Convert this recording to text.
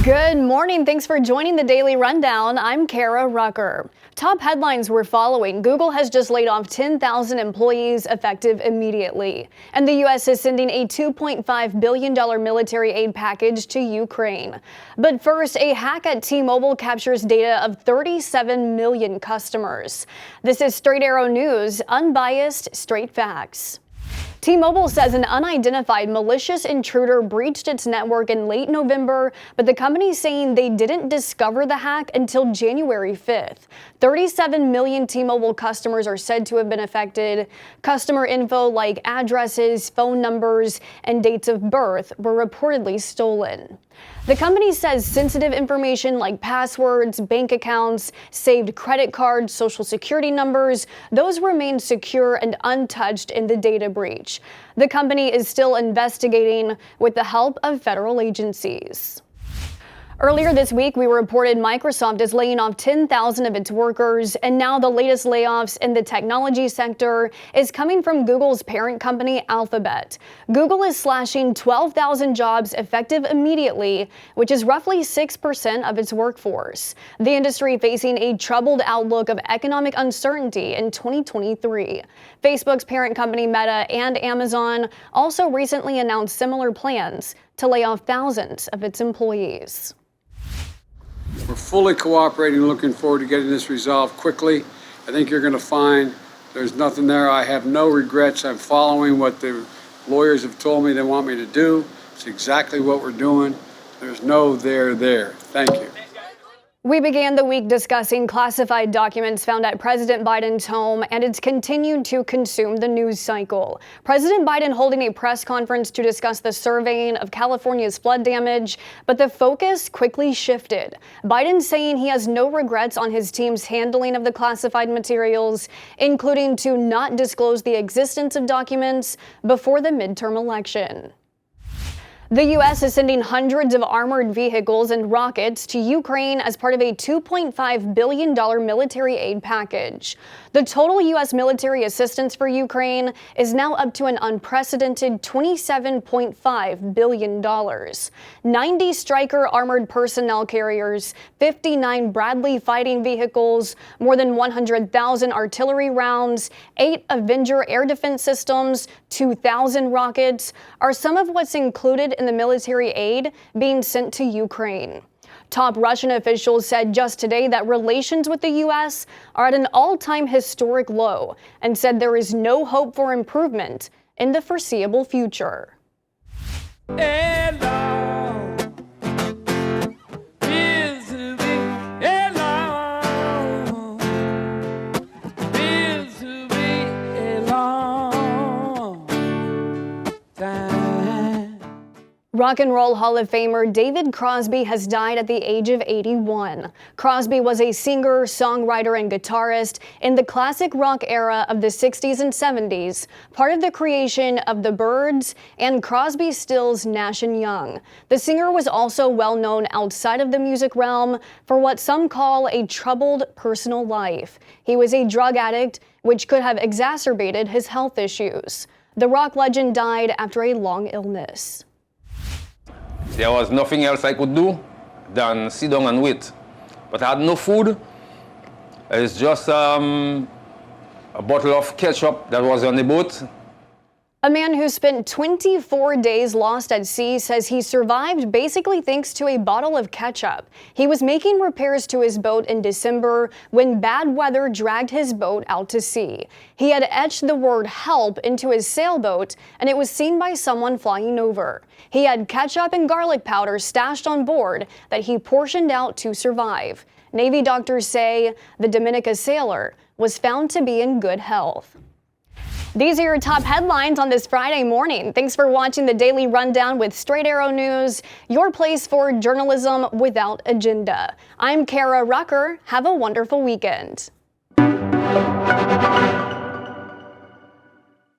Good morning. Thanks for joining the Daily Rundown. I'm Kara Rucker. Top headlines we're following. Google has just laid off 10,000 employees effective immediately. And the U.S. is sending a $2.5 billion military aid package to Ukraine. But first, a hack at T-Mobile captures data of 37 million customers. This is Straight Arrow News, unbiased, straight facts. T-Mobile says an unidentified malicious intruder breached its network in late November, but the company is saying they didn't discover the hack until January 5th. 37 million T-Mobile customers are said to have been affected. Customer info like addresses, phone numbers, and dates of birth were reportedly stolen. The company says sensitive information like passwords, bank accounts, saved credit cards, social security numbers, those remain secure and untouched in the data breach. The company is still investigating with the help of federal agencies. Earlier this week, we reported Microsoft is laying off 10,000 of its workers, and now the latest layoffs in the technology sector is coming from Google's parent company, Alphabet. Google is slashing 12,000 jobs effective immediately, which is roughly 6% of its workforce. The industry facing a troubled outlook of economic uncertainty in 2023. Facebook's parent company, Meta, and Amazon also recently announced similar plans to lay off thousands of its employees. We're fully cooperating, looking forward to getting this resolved quickly. I think you're going to find there's nothing there. I have no regrets. I'm following what the lawyers have told me they want me to do. It's exactly what we're doing. There's no there. Thank you. We began the week discussing classified documents found at President Biden's home, and it's continued to consume the news cycle. President Biden holding a press conference to discuss the surveying of California's flood damage, but the focus quickly shifted. Biden saying he has no regrets on his team's handling of the classified materials, including to not disclose the existence of documents before the midterm election. The U.S. is sending hundreds of armored vehicles and rockets to Ukraine as part of a $2.5 billion military aid package. The total U.S. military assistance for Ukraine is now up to an unprecedented $27.5 billion. 90 Stryker armored personnel carriers, 59 Bradley fighting vehicles, more than 100,000 artillery rounds, 8 Avenger air defense systems, 2,000 rockets are some of what's included in the military aid being sent to Ukraine. Top Russian officials said just today that relations with the U.S. are at an all-time historic low and said there is no hope for improvement in the foreseeable future. Rock and Roll Hall of Famer David Crosby has died at the age of 81. Crosby was a singer, songwriter, and guitarist in the classic rock era of the 60s and 70s, part of the creation of the Byrds and Crosby, Stills, Nash & Young. The singer was also well known outside of the music realm for what some call a troubled personal life. He was a drug addict, which could have exacerbated his health issues. The rock legend died after a long illness. There was nothing else I could do than sit down and wait. But I had no food. It's just a bottle of ketchup that was on the boat. A man who spent 24 days lost at sea says he survived basically thanks to a bottle of ketchup. He was making repairs to his boat in December when bad weather dragged his boat out to sea. He had etched the word help into his sailboat, and it was seen by someone flying over. He had ketchup and garlic powder stashed on board that he portioned out to survive. Navy doctors say the Dominica sailor was found to be in good health. These are your top headlines on this Friday morning. Thanks for watching the Daily Rundown with Straight Arrow News, your place for journalism without agenda. I'm Kara Rucker. Have a wonderful weekend.